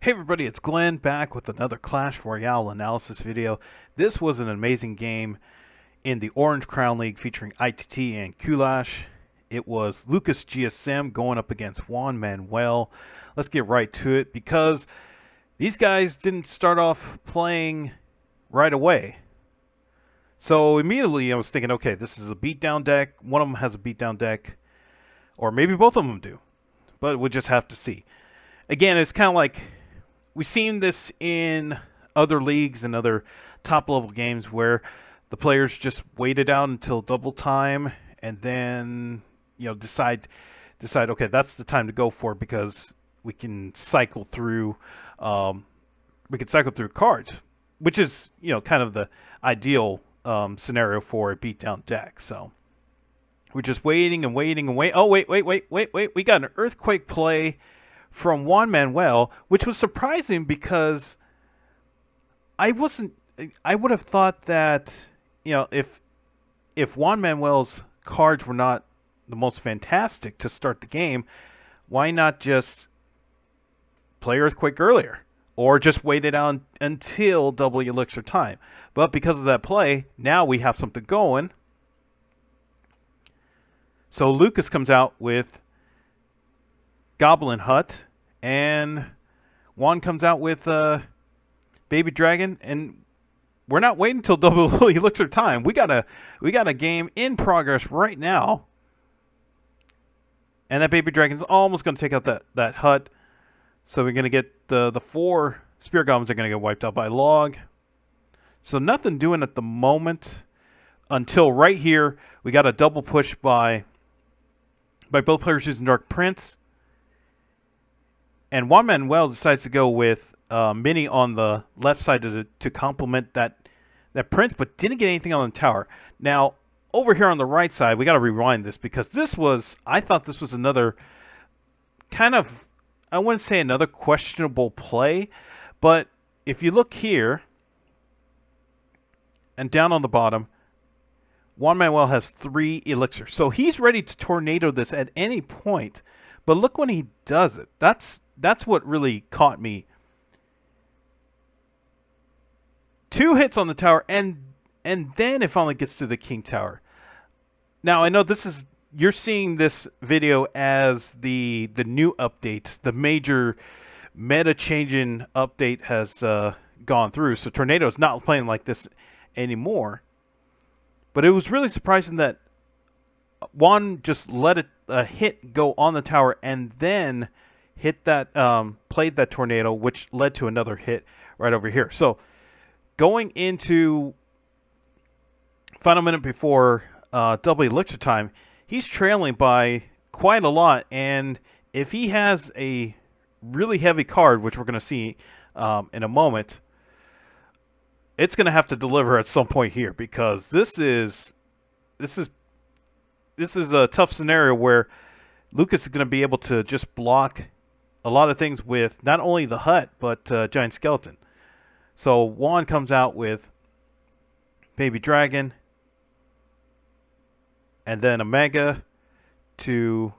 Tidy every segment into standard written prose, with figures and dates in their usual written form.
Hey everybody, it's Glenn back with another Clash Royale analysis video. This was an amazing game in the Orange Crown League featuring ITT and Kulash. It was Lucas GSM going up against Juan Manuel. Let's get right to it because these guys didn't start off playing right away. So immediately I was thinking, okay, this is a beatdown deck. One of them has a beatdown deck, or maybe both of them do, but we'll just have to see. Again, it's kind of like we've seen this in other leagues and other top-level games where the players just waited out until double time and then, decide, okay, that's the time to go for it because we can cycle through, cards, which is, kind of the ideal scenario for a beatdown deck. So we're just waiting and waiting and wait. Oh, wait. We got an earthquake play from Juan Manuel, which was surprising because I would have thought that, if Juan Manuel's cards were not the most fantastic to start the game, why not just play Earthquake earlier or just wait it out until double elixir time? But because of that play, now we have something going. So Lucas comes out with Goblin Hut, and Juan comes out with Baby Dragon, and we're not waiting until double elixir time. We got a game in progress right now, and that Baby Dragon's almost going to take out that hut. So we're going to get the 4 Spear Goblins are going to get wiped out by log. So nothing doing at the moment until right here. We got a double push by both players using Dark Prince. And Juan Manuel decides to go with Mini on the left side to complement that Prince, but didn't get anything on the tower. Now, over here on the right side, we got to rewind this because I thought this was another kind of, I wouldn't say another questionable play, but if you look here and down on the bottom, Juan Manuel has 3 elixirs. So he's ready to tornado this at any point, but look when he does it. That's what really caught me. 2 hits on the tower, and then it finally gets to the King Tower. Now, I know you're seeing this video as the new update. The major meta-changing update has gone through, so Tornado's not playing like this anymore. But it was really surprising that Juan just let a hit go on the tower and then hit that, played that tornado, which led to another hit right over here. So going into final minute before double elixir time, he's trailing by quite a lot. And if he has a really heavy card, which we're going to see in a moment, it's going to have to deliver at some point here because this is a tough scenario where Lucas is going to be able to just block a lot of things with not only the hut, but Giant Skeleton. So Juan comes out with Baby Dragon and then a Mega to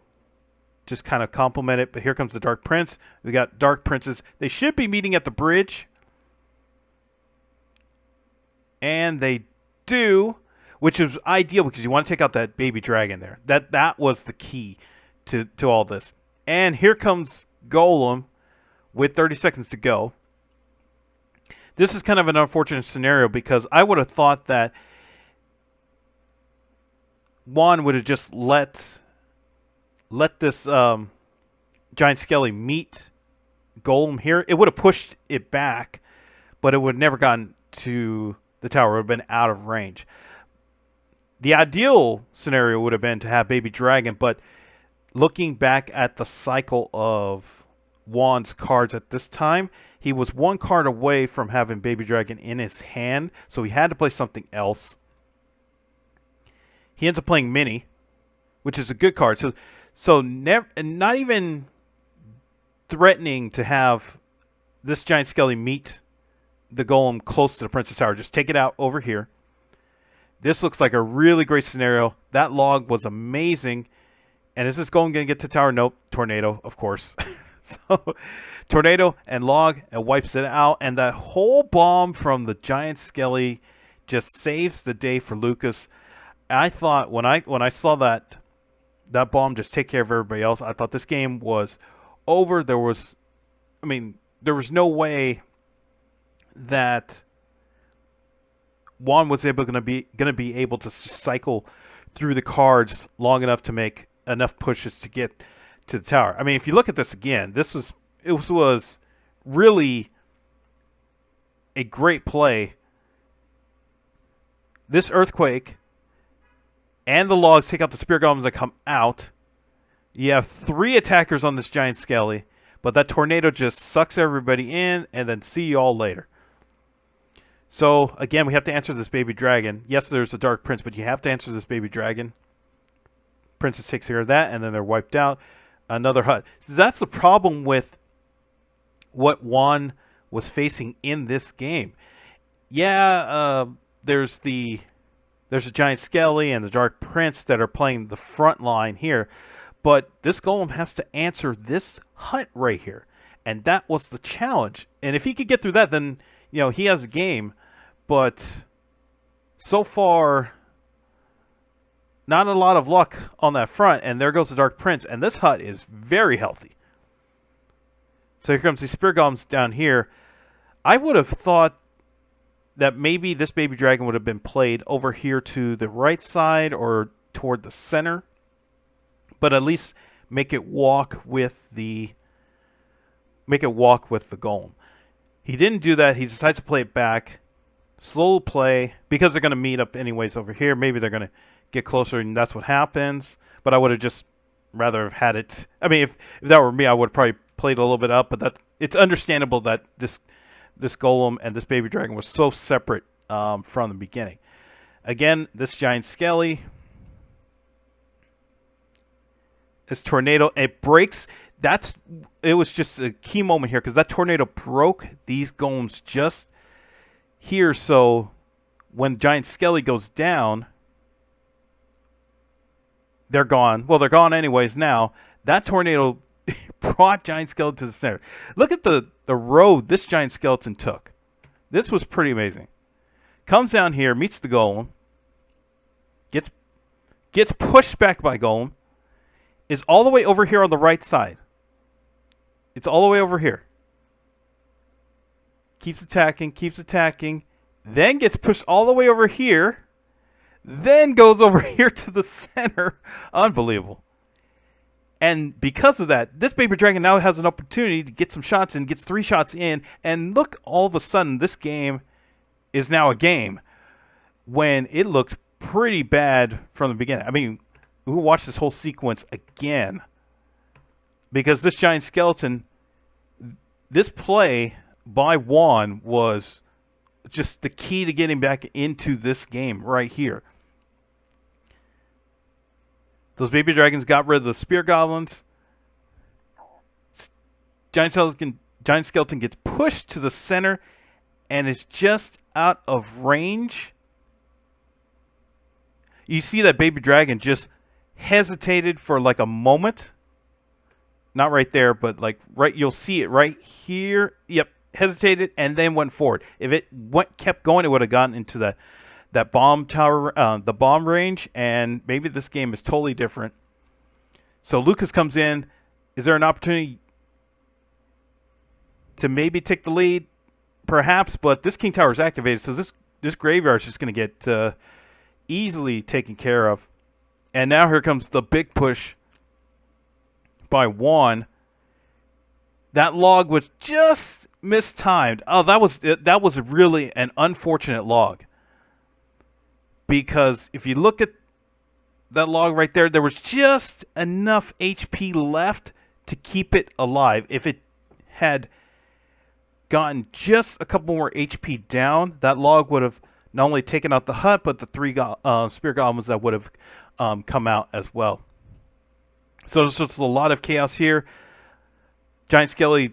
just kind of complement it. But here comes the Dark Prince. We got Dark Princes. They should be meeting at the bridge. And they do, which is ideal because you want to take out that Baby Dragon there. That was the key to all this. And here comes Golem with 30 seconds to go. This is kind of an unfortunate scenario because I would have thought that Juan would have just let this Giant Skelly meet Golem here. It would have pushed it back, but it would have never gotten to the tower. It would have been out of range. The ideal scenario would have been to have Baby Dragon, but looking back at the cycle of Juan's cards at this time, he was 1 card away from having Baby Dragon in his hand, so he had to play something else. He ends up playing Mini, which is a good card. So not even threatening to have this Giant Skelly meet the Golem close to the Princess Tower. Just take it out over here. This looks like a really great scenario. That log was amazing. And is this Golem going to get to tower? Nope. Tornado, of course. So tornado and log and wipes it out, and that whole bomb from the giant skelly just saves the day for Lucas. I thought when I saw that bomb just take care of everybody else, I thought this game was over. There was no way that Juan was going to be able to cycle through the cards long enough to make enough pushes to get to the tower. I mean, if you look at this again, it was really a great play. This earthquake and the logs take out the spear golems that come out. You have 3 attackers on this giant skelly, but that tornado just sucks everybody in, and then see you all later. So, again, we have to answer this baby dragon. Yes, there's a dark prince, but you have to answer this baby dragon. Princess takes care of that, and then they're wiped out. Another hut. So that's the problem with what Juan was facing in this game. Yeah, there's a giant skelly and the dark prince that are playing the front line here, but this golem has to answer this hut right here, and that was the challenge. And if he could get through that, then he has a game. But so far, not a lot of luck on that front, and there goes the dark prince, and this hut is very healthy. So here comes the spear golems down here. I would have thought that maybe this baby dragon would have been played over here to the right side or toward the center, but at least make it walk with the golem. He didn't do that. He decides to play it back, slow play, because they're going to meet up anyways over here. Maybe they're going to get closer, and that's what happens. But I would have just rather have had it. I mean, if that were me, I would have probably played a little bit up. But it's understandable that this golem and this baby dragon was so separate from the beginning. Again, this giant skelly, this tornado, it breaks. It was just a key moment here because that tornado broke these golems just here. So when giant skelly goes down, they're gone. Well, they're gone anyways now. That tornado brought giant skeleton to the center. Look at the road this giant skeleton took. This was pretty amazing. Comes down here, meets the golem, gets pushed back by golem, is all the way over here on the right side. It's all the way over here. Keeps attacking, then gets pushed all the way over here, then goes over here to the center. Unbelievable. And because of that, this baby dragon now has an opportunity to get some shots in, gets 3 shots in, and look, all of a sudden, this game is now a game when it looked pretty bad from the beginning. I mean, we'll watch this whole sequence again because this giant skeleton, this play by Juan was just the key to getting back into this game right here. Those baby dragons got rid of the spear goblins. Giant skeleton gets pushed to the center and is just out of range. You see that baby dragon just hesitated for like a moment. Not right there, but like right, you'll see it right here. Yep, hesitated and then went forward. If it kept going, it would have gotten into that bomb tower, the bomb range, and maybe this game is totally different. So Lucas comes in. Is there an opportunity to maybe take the lead? Perhaps, but this king tower is activated, so this graveyard is just going to get easily taken care of. And now here comes the big push by Juan. That log was just mistimed. Oh, that was really an unfortunate log. Because if you look at that log right there, there was just enough HP left to keep it alive. If it had gotten just a couple more HP down, that log would have not only taken out the hut, but the 3 spear goblins that would have come out as well. So there's just a lot of chaos here. Giant Skelly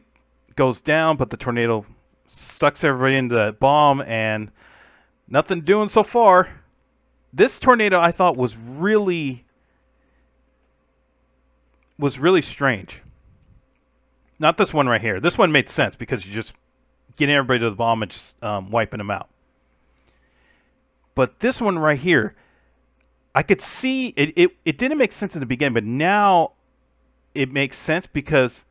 goes down, but the tornado sucks everybody into that bomb, and nothing doing so far. This tornado, I thought, was really strange. Not this one right here. This one made sense because you're just getting everybody to the bomb and just wiping them out. But this one right here, I could see it didn't make sense in the beginning, but now it makes sense because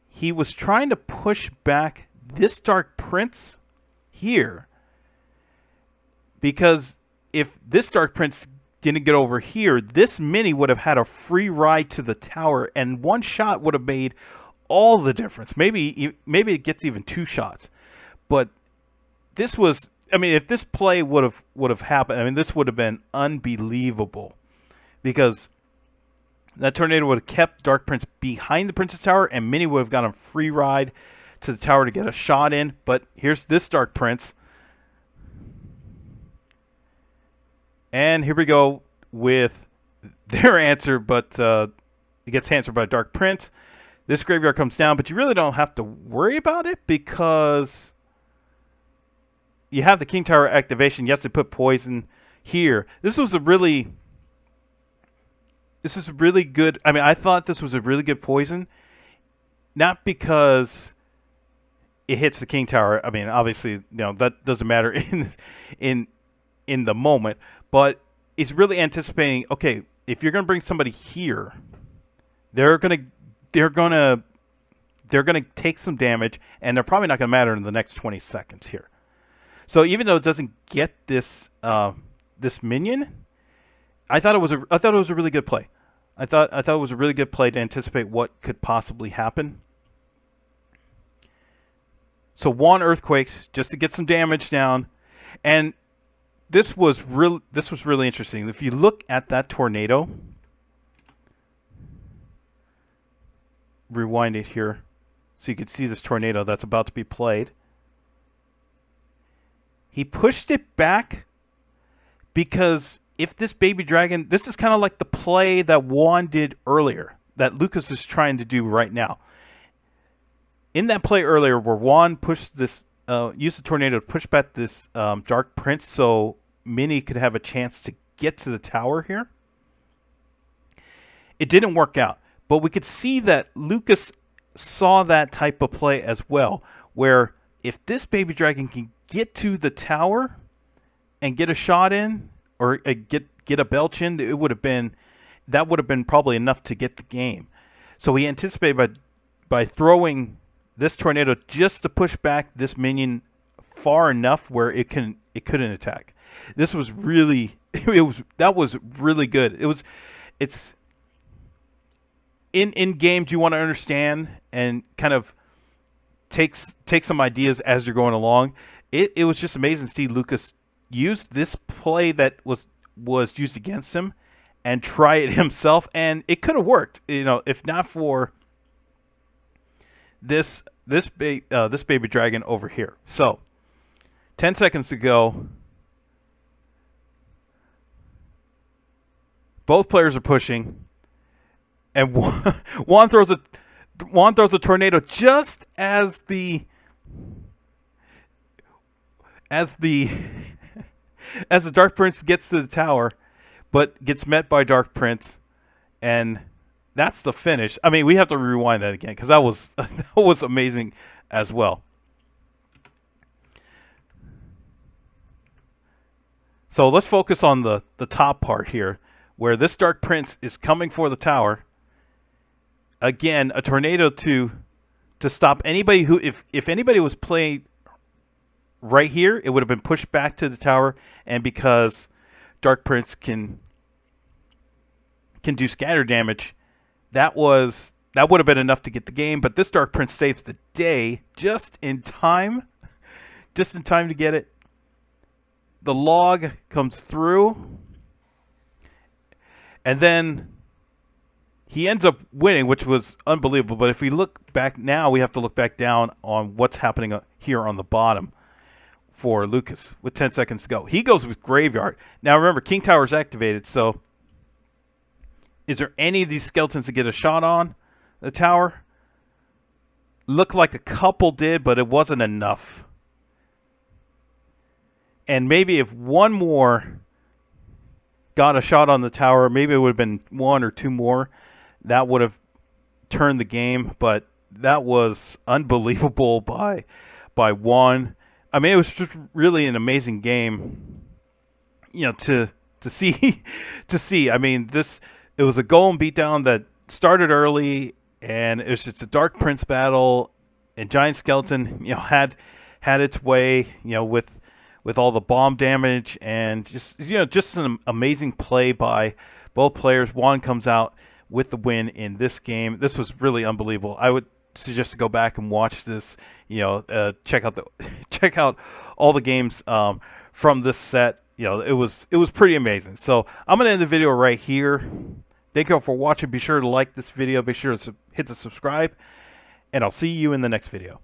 he was trying to push back this Dark Prince here. Because if this Dark Prince didn't get over here, this mini would have had a free ride to the tower, and one shot would have made all the difference. Maybe it gets even 2 shots. But this was, I mean, if this play would have happened, I mean, this would have been unbelievable, because that tornado would have kept Dark Prince behind the Princess Tower, and Mini would have gotten a free ride to the tower to get a shot in. But here's this Dark Prince. And here we go with their answer, but it gets answered by Dark Prince. This graveyard comes down, but you really don't have to worry about it because you have the King Tower activation. Yes, they put poison here. This was a really good. I mean, I thought this was a really good poison, not because it hits the King Tower. I mean, obviously, you know, that doesn't matter in the moment, but it's really anticipating. Okay, if you're going to bring somebody here, they're going to take some damage, and they're probably not going to matter in the next 20 seconds here. So even though it doesn't get this this minion, I thought it was a really good play. I thought it was a really good play to anticipate what could possibly happen. So 1 earthquakes just to get some damage down, and this was really interesting. If you look at that tornado, rewind it here so you can see this tornado that's about to be played. He pushed it back because if this baby dragon, this is kind of like the play that Juan did earlier, that Lucas is trying to do right now. In that play earlier where Juan pushed this, used the tornado to push back this Dark Prince so Mini could have a chance to get to the tower here, it didn't work out. But we could see that Lucas saw that type of play as well, where if this baby dragon can get to the tower and get a shot in, or get a belch in, that would have been probably enough to get the game. So he anticipated by throwing this tornado just to push back this minion far enough where it couldn't attack. This was really that was really good. It's in games you want to understand and kind of take some ideas as you're going along. It was just amazing to see Lucas use this play that was used against him and try it himself, and it could have worked, you know, if not for this baby dragon over here. So 10 seconds to go. Both players are pushing, and Juan throws a tornado just as the Dark Prince gets to the tower, but gets met by Dark Prince, and that's the finish. I mean, we have to rewind that again because that was amazing as well. So let's focus on the top part here, where this Dark Prince is coming for the tower. Again, a tornado to stop anybody who, if anybody was playing right here, it would have been pushed back to the tower, and because Dark Prince can do scatter damage, that would have been enough to get the game. But this Dark Prince saves the day just in time to get it. The log comes through, and then he ends up winning, which was unbelievable. But if we look back now, we have to look back down on what's happening here on the bottom for Lucas with 10 seconds to go. He goes with Graveyard. Now remember, King Tower is activated, so is there any of these skeletons to get a shot on the tower? Looked like a couple did, but it wasn't enough. And maybe if one more got a shot on the tower, maybe it would have been 1 or 2 more. That would have turned the game, but that was unbelievable by Juan. I mean, it was just really an amazing game, to see to see. I mean, it was a Golem beatdown that started early, and it was just a Dark Prince battle, and Giant Skeleton, had its way, with all the bomb damage, and just an amazing play by both players. Juan comes out with the win in this game. This was really unbelievable. I would suggest to go back and watch this. Check out check out all the games from this set. It was pretty amazing. So I'm gonna end the video right here. Thank you all for watching. Be sure to like this video. Be sure to hit the subscribe, and I'll see you in the next video.